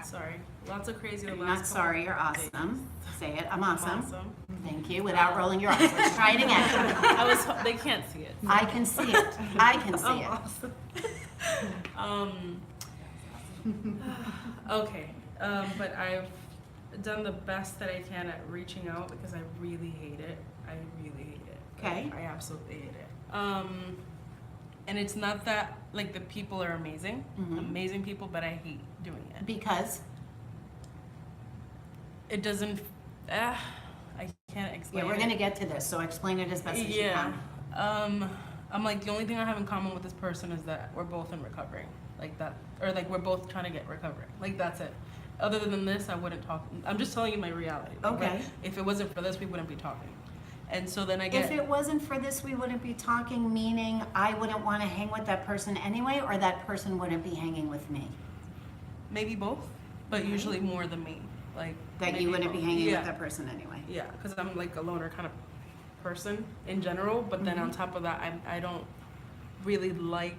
Sorry. Lots of crazy the You're last not sorry, you're couple days. awesome. Say it, I'm awesome. Awesome. Thank you, without rolling your eyes. Let's try it again. They can't see it. I can see it. I can see Oh, it. awesome. Okay. But I've done the best that I can at reaching out because I really hate it. I really hate it. Okay. I absolutely hate it. And it's not that, like, the people are amazing, amazing people, but I hate doing it. Because It doesn't, I can't explain we're it. gonna get to this, so explain it as best as you Yeah. can. I'm like, the only thing I have in common with this person is that we're both in recovery. Like that, or like we're both trying to get recovery. Like that's it. Other than this, I wouldn't talk. I'm just telling you my reality. Like, Okay. If it wasn't for this, we wouldn't be talking. And so then I get. If it wasn't for this, we wouldn't be talking, meaning I wouldn't want to hang with that person anyway, or that person wouldn't be hanging with me. Maybe both, but usually more than me. Like That maybe you wouldn't be both. hanging Yeah. with that person anyway. Yeah, because I'm like a loner kind of person in general, but then on top of that, I don't really like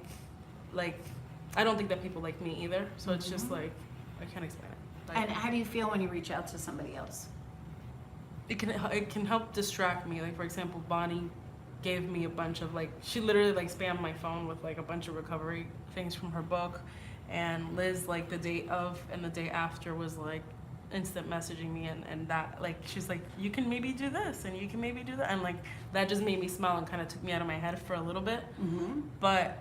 I don't think that people like me either. So it's just like I can't explain it. Like, And how do you feel when you reach out to somebody else? it can help distract me. Like for example, Bonnie gave me a bunch of she literally spammed my phone with a bunch of recovery things from her book, and Liz, like, the day of and the day after was like instant messaging me, and that, like, she's like, you can maybe do this and you can maybe do that, and like that just made me smile and kind of took me out of my head for a little bit. But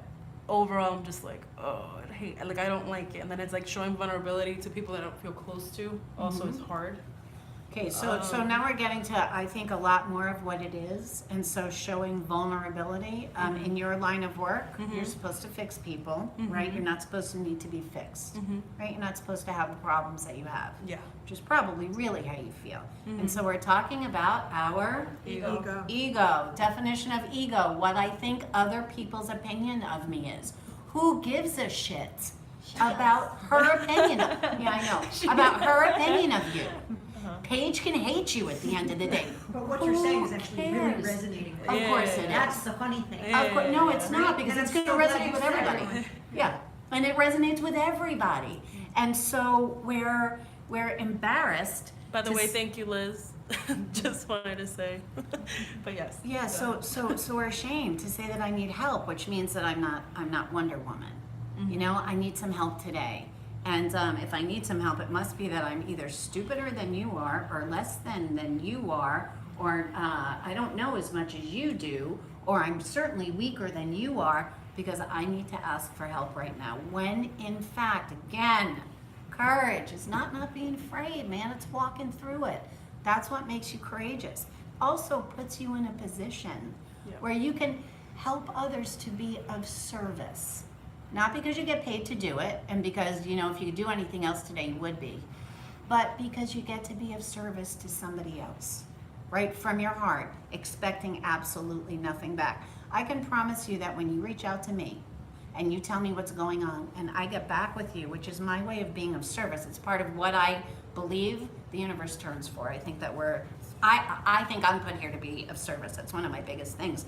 overall I'm just like, oh, I hate, like, I don't like it. And then it's like showing vulnerability to people that I don't feel close to also is hard. Okay, so now we're getting to, I think, a lot more of what it is. And so showing vulnerability in your line of work, you're supposed to fix people, right? You're not supposed to need to be fixed, right? You're not supposed to have the problems that you have, Yeah. which is probably really how you feel. And so we're talking about our ego. Definition of ego, what I think other people's opinion of me is. Who gives a shit about her opinion? Yeah, I know. About her opinion of you. Paige can hate you at the end of the day. But what you're saying is actually really resonating with Of me. course it is. That's the funny thing. Of course, no, it's not, because And it's I'm going to so glad resonate you with said everybody. it. Yeah, and it resonates with everybody. And so we're embarrassed. By the to way, s- thank you, Liz. Just wanted to say. But yes. Yeah, so we're ashamed to say that I need help, which means that I'm not Wonder Woman. You know, I need some help today. And if I need some help, it must be that I'm either stupider than you are, or less than you are, or I don't know as much as you do, or I'm certainly weaker than you are, because I need to ask for help right now. When in fact, again, courage is not being afraid, man. It's walking through it. That's what makes you courageous. Also puts you in a position where you can help others to be of service. Not because you get paid to do it, and because, you know, if you could do anything else today, you would be, but because you get to be of service to somebody else, right from your heart, expecting absolutely nothing back. I can promise you that when you reach out to me and you tell me what's going on and I get back with you, which is my way of being of service, it's part of what I believe the universe turns for. I think that I think I'm put here to be of service. That's one of my biggest things.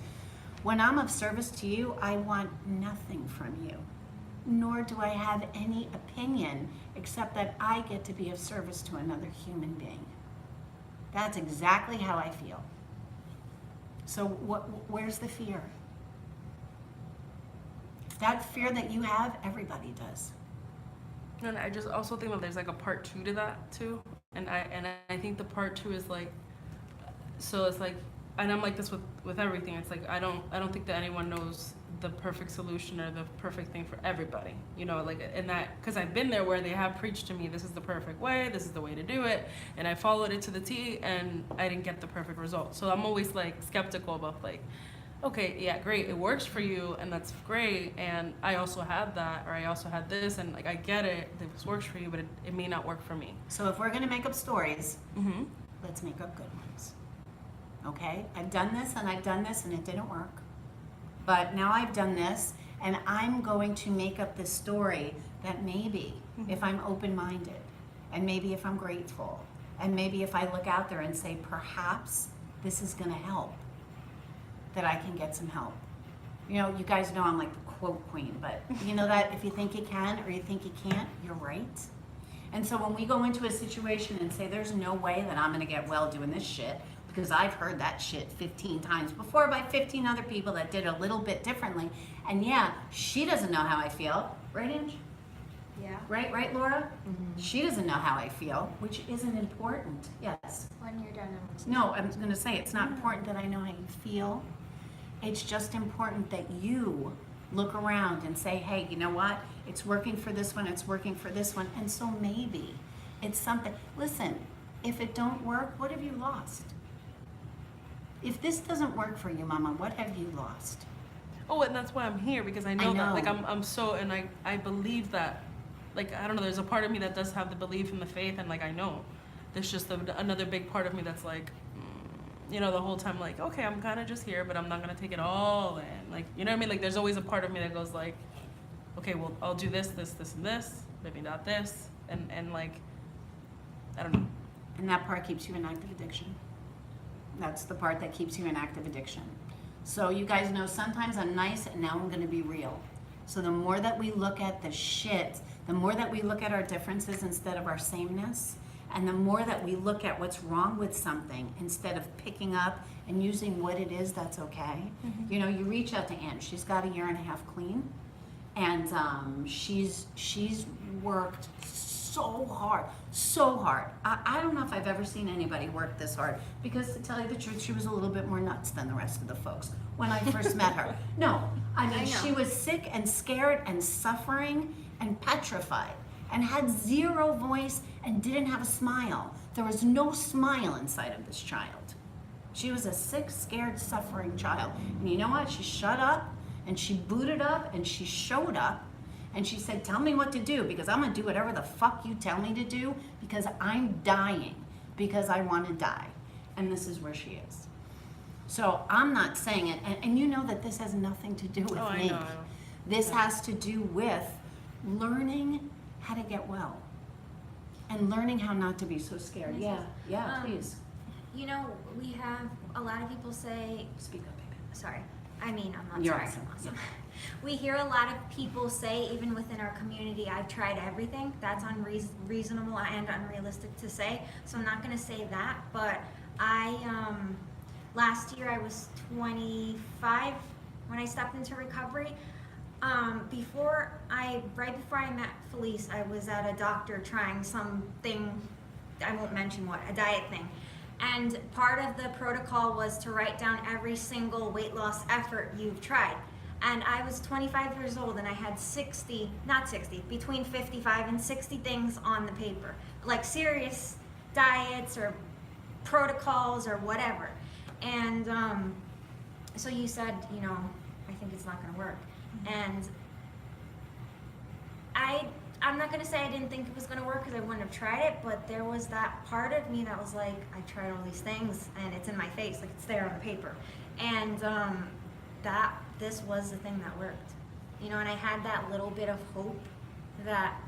When I'm of service to you, I want nothing from you. Nor do I have any opinion except that I get to be of service to another human being. That's exactly how I feel. So where's the fear? That fear that you have, everybody does. And I just also think that there's like a part 2 to that too. And I think the part 2 is like, so it's like, and I'm like this with everything. It's like I don't think that anyone knows the perfect solution or the perfect thing for everybody, you know, like, and that, because I've been there where they have preached to me, this is the perfect way, this is the way to do it, and I followed it to the T, and I didn't get the perfect result. So I'm always like skeptical about like, okay, yeah, great, it works for you, and that's great, and I also had that, or I also had this, and like I get it, this works for you, but it may not work for me. So if we're gonna make up stories, let's make up good ones. Okay, I've done this and I've done this and it didn't work. But now I've done this, and I'm going to make up this story that maybe if I'm open-minded, and maybe if I'm grateful, and maybe if I look out there and say, perhaps this is gonna help, that I can get some help. You know, you guys know I'm like the quote queen, but you know that if you think you can or you think you can't, you're right. And so when we go into a situation and say, there's no way that I'm gonna get well doing this shit, because I've heard that shit 15 times before by 15 other people that did a little bit differently. And yeah, she doesn't know how I feel. Right, Ange? Yeah. Right, Laura? She doesn't know how I feel, which isn't important. Yes. When you're done, No, I'm going to say it's not important that I know how you feel. It's just important that you look around and say, hey, you know what? It's working for this one, it's working for this one. And so maybe it's something. Listen, if it don't work, what have you lost? If this doesn't work for you, Mama, what have you lost? Oh, and that's why I'm here, because I know that, like, know. I'm so, and I believe that, like, I don't know, there's a part of me that does have the belief in the faith, and like, I know there's just another big part of me that's like, you know, the whole time, like, okay, I'm kind of just here, but I'm not gonna take it all in, like, you know what I mean? Like, there's always a part of me that goes like, okay, well, I'll do this, and this, maybe not this, and like, I don't know. And that part keeps you in active addiction. That's the part that keeps you in active addiction. So you guys know sometimes I'm nice and now I'm gonna be real. So the more that we look at the shit, the more that we look at our differences instead of our sameness, and the more that we look at what's wrong with something instead of picking up and using what it is that's okay. You know, you reach out to Anne, she's got 1.5 years clean, And she's worked so hard, so hard. I don't know if I've ever seen anybody work this hard, because to tell you the truth, she was a little bit more nuts than the rest of the folks when I first met her. No, I mean, she was sick and scared and suffering and petrified and had zero voice and didn't have a smile. There was no smile inside of this child. She was a sick, scared, suffering child. And you know what? She shut up and she booted up and she showed up and she said, tell me what to do, because I'm gonna do whatever the fuck you tell me to do, because I'm dying, because I wanna die. And this is where she is. So I'm not saying it, and you know that this has nothing to do with me. I know. This has to do with learning how to get well and learning how not to be so scared. Yeah, please. You know, we have a lot of people say, Speak up, baby. sorry, I mean, I'm not You're sorry. awesome. We hear a lot of people say, even within our community, I've tried everything. That's unreasonable and unrealistic to say. So I'm not going to say that. But last year I was 25 when I stepped into recovery. Right before I met Felice, I was at a doctor trying something, I won't mention what, a diet thing. And part of the protocol was to write down every single weight loss effort you've tried. And I was 25 years old and I had between 55 and 60 things on the paper, like serious diets or protocols or whatever. And so you said, you know, I think it's not gonna work. And I'm not gonna say I didn't think it was gonna work because I wouldn't have tried it, but there was that part of me that was like, I tried all these things and it's in my face, like it's there on the paper. And this was the thing that worked, you know, and I had that little bit of hope that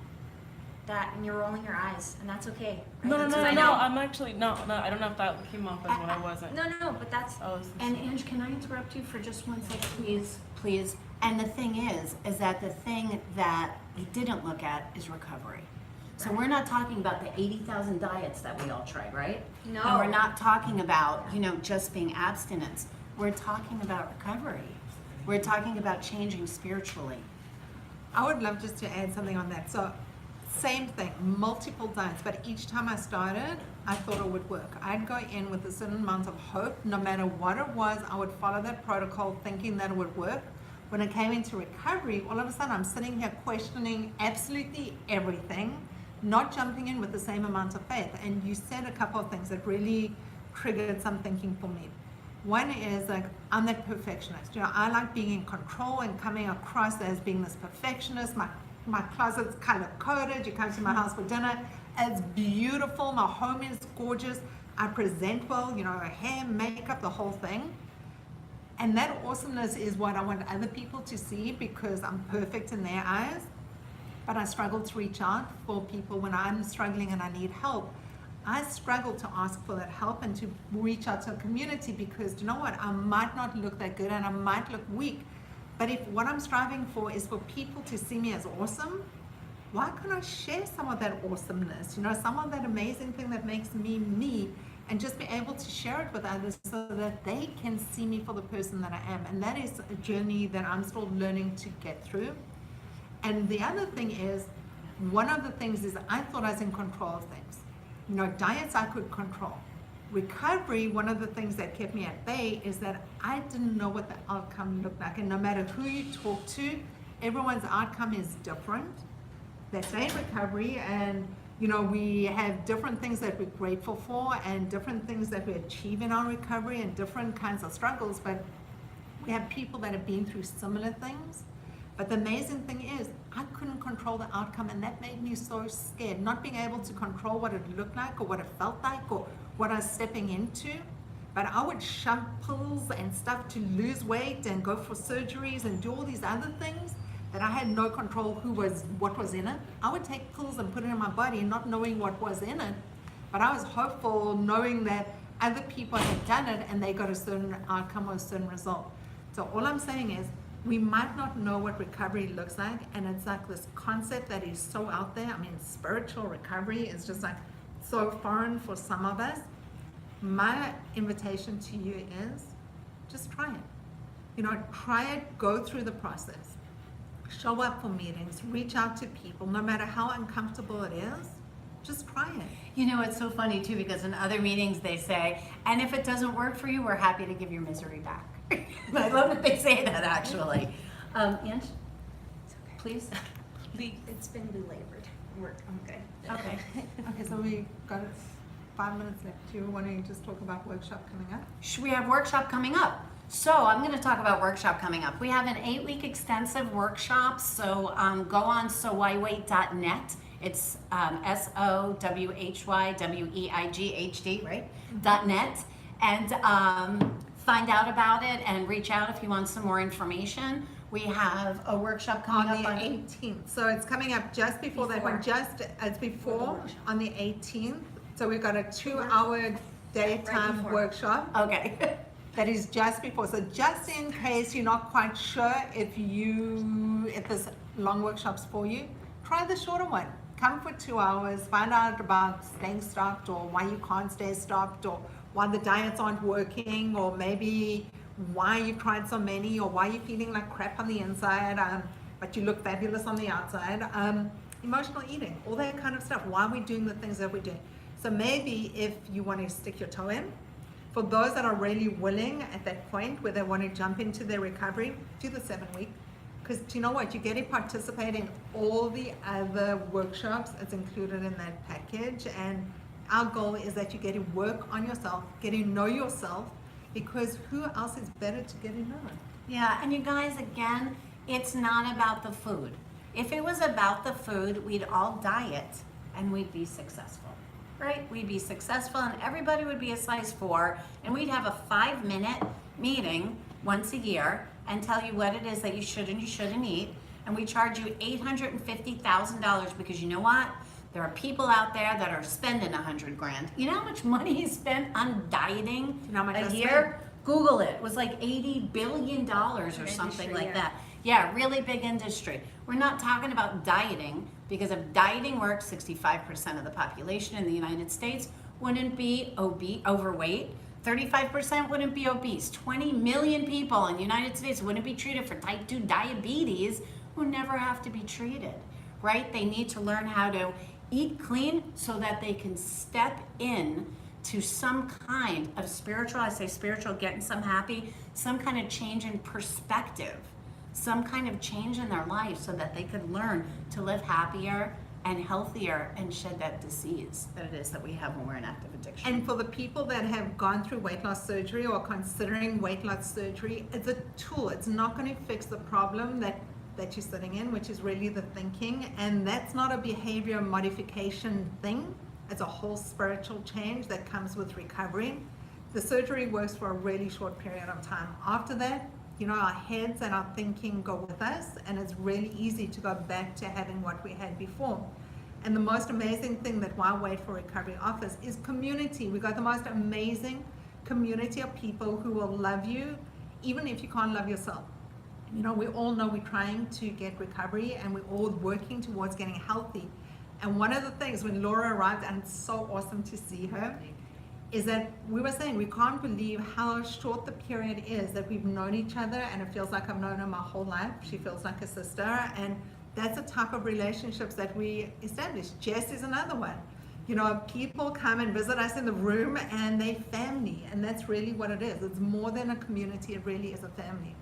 and you're rolling your eyes, and that's okay. Right? No, I'm actually, no, I don't know if that came off as what I wasn't. No, but that's... And Ange, can I interrupt you for just 1 second, please? And the thing is that the thing that we didn't look at is recovery. So we're not talking about the 80,000 diets that we all tried, right? No. And we're not talking about, you know, just being abstinence. We're talking about recovery. We're talking about changing spiritually. I would love just to add something on that. So, same thing, multiple diets, but each time I started, I thought it would work. I'd go in with a certain amount of hope. No matter what it was, I would follow that protocol thinking that it would work. When it came into recovery, all of a sudden I'm sitting here questioning absolutely everything, not jumping in with the same amount of faith. And you said a couple of things that really triggered some thinking for me. One is like, I'm that perfectionist. You know, I like being in control and coming across as being this perfectionist. My closet's color coded. You come to my house for dinner, it's beautiful. My home is gorgeous. I present well, you know, hair, makeup, the whole thing. And that awesomeness is what I want other people to see, because I'm perfect in their eyes. But I struggle to reach out for people when I'm struggling and I need help. I struggle to ask for that help and to reach out to a community, because you know what? I might not look that good and I might look weak. But if what I'm striving for is for people to see me as awesome, why can't I share some of that awesomeness? You know, some of that amazing thing that makes me me, and just be able to share it with others so that they can see me for the person that I am. And that is a journey that I'm still learning to get through. And the other thing is, one of the things is I thought I was in control of things. You know, diets I could control. Recovery, one of the things that kept me at bay is that I didn't know what the outcome looked like. And no matter who you talk to, everyone's outcome is different. They say recovery, and you know, we have different things that we're grateful for and different things that we achieve in our recovery and different kinds of struggles, but we have people that have been through similar things. But the amazing thing is, I couldn't control the outcome, and that made me so scared, not being able to control what it looked like or what it felt like or what I was stepping into. But I would shove pills and stuff to lose weight and go for surgeries and do all these other things that I had no control what was in it. I would take pills and put it in my body not knowing what was in it, but I was hopeful knowing that other people had done it and they got a certain outcome or a certain result. So all I'm saying is, we might not know what recovery looks like, and it's like this concept that is so out there. I mean, spiritual recovery is just like so foreign for some of us. My invitation to you is just try it. You know, try it, go through the process. show up for meetings, reach out to people, no matter how uncomfortable it is, just try it. You know, it's so funny too, because in other meetings they say, and if it doesn't work for you, we're happy to give your misery back. I love that they say that, actually. Ange, please? It's been belabored. I'm good. Okay. Okay, so we got 5 minutes left. Do you want to just talk about workshop coming up? We have workshop coming up. So I'm going to talk about workshop coming up. We have an 8-week extensive workshop. So go on sowhywait.net. It's SOWHYWEIGHD, right? .net, and find out about it and reach out if you want some more information. We have a workshop coming On up the 18th. So it's coming up just before that one. It's before on the 18th. So we've got a 2-hour daytime before. workshop. Okay. That is just before. So just in case you're not quite sure if this long workshop's for you, try the shorter one. Come for 2 hours, find out about staying stopped or why you can't stay stopped or why the diets aren't working or maybe why you've tried so many or why you're feeling like crap on the inside, but you look fabulous on the outside. Emotional eating, all that kind of stuff. Why are we doing the things that we do? So maybe if you want to stick your toe in, for those that are really willing at that point where they want to jump into their recovery, do the 7-week. Because you know what, you get to participate in all the other workshops. It's included in that package. And our goal is that you get to work on yourself, get to know yourself, because who else is better to get to know? Yeah, and you guys, again, it's not about the food. If it was about the food, we'd all diet and we'd be successful, right? We'd be successful and everybody would be a size 4 and we'd have a 5-minute meeting once a year and tell you what it is that you should and you shouldn't eat. And we charge you $850,000 because you know what? There are people out there that are spending $100,000. You know how much money is spent on dieting You know how much I a spent? year? Google it. It was like $80 billion or something like that. Yeah, really big industry. We're not talking about dieting because if dieting works, 65% of the population in the United States wouldn't be overweight. 35% wouldn't be obese. 20 million people in the United States wouldn't be treated for type 2 diabetes who never have to be treated, right? They need to learn how to eat clean so that they can step in to some kind of spiritual, I say spiritual, getting some happy, some kind of change in perspective, some kind of change in their life so that they could learn to live happier and healthier and shed that disease that it is that we have when we're in active addiction. And for the people that have gone through weight loss surgery or considering weight loss surgery, it's a tool. It's not going to fix the problem that you're sitting in, which is really the thinking. And that's not a behavior modification thing. It's a whole spiritual change that comes with recovery. The surgery works for a really short period of time. After that, our heads and our thinking go with us, and it's really easy to go back to having what we had before. And the most amazing thing that Wild Wait for Recovery offers is community. We've got the most amazing community of people who will love you, even if you can't love yourself. We all know we're trying to get recovery, and we're all working towards getting healthy. And one of the things when Laura arrived, and it's so awesome to see her, is that we were saying we can't believe how short the period is that we've known each other, and it feels like I've known her my whole life. She feels like a sister, and that's the type of relationships that we establish. Jess is another one. People come and visit us in the room and they family, and that's really what it is. It's more than a community, it really is a family.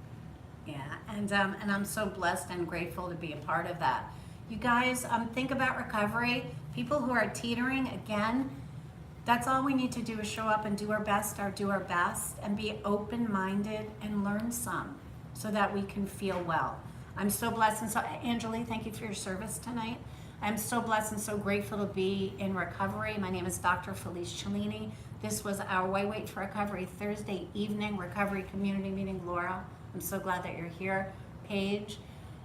Yeah, and I'm so blessed and grateful to be a part of that. You guys, think about recovery. People who are teetering, again, that's all we need to do is show up and do our best and be open-minded and learn some so that we can feel well. I'm so blessed and so, Angeli, thank you for your service tonight. I'm so blessed and so grateful to be in recovery. My name is Dr. Felice Cellini. This was our Wait for Recovery Thursday evening recovery community meeting. Laura, I'm so glad that you're here. Paige,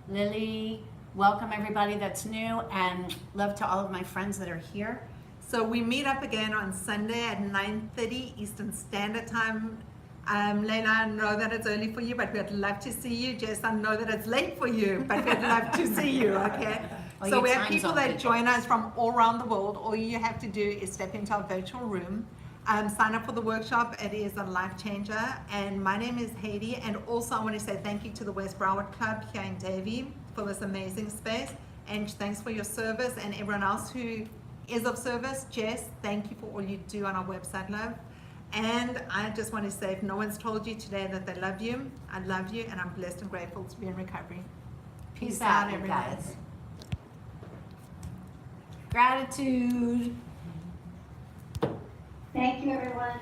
Lily, welcome everybody that's new, and love to all of my friends that are here. So we meet up again on Sunday at 9:30 Eastern Standard Time. Layla, I know that it's early for you, but we'd love to see you. Jess, I know that it's late for you, but we'd love to see you, okay? Oh, So your we have time people zone that people. join us from all around the world. All you have to do is step into our virtual room. Sign up for the workshop. It is a life changer. And my name is Haiti. And also I want to say thank you to the West Broward Club here in Davie for this amazing space. And thanks for your service, and everyone else who is of service. Jess, thank you for all you do on our website, love. And I just want to say, if no one's told you today that they love you, I love you, and I'm blessed and grateful to be in recovery. Peace out, you everyone. guys. Gratitude. Thank you, everyone.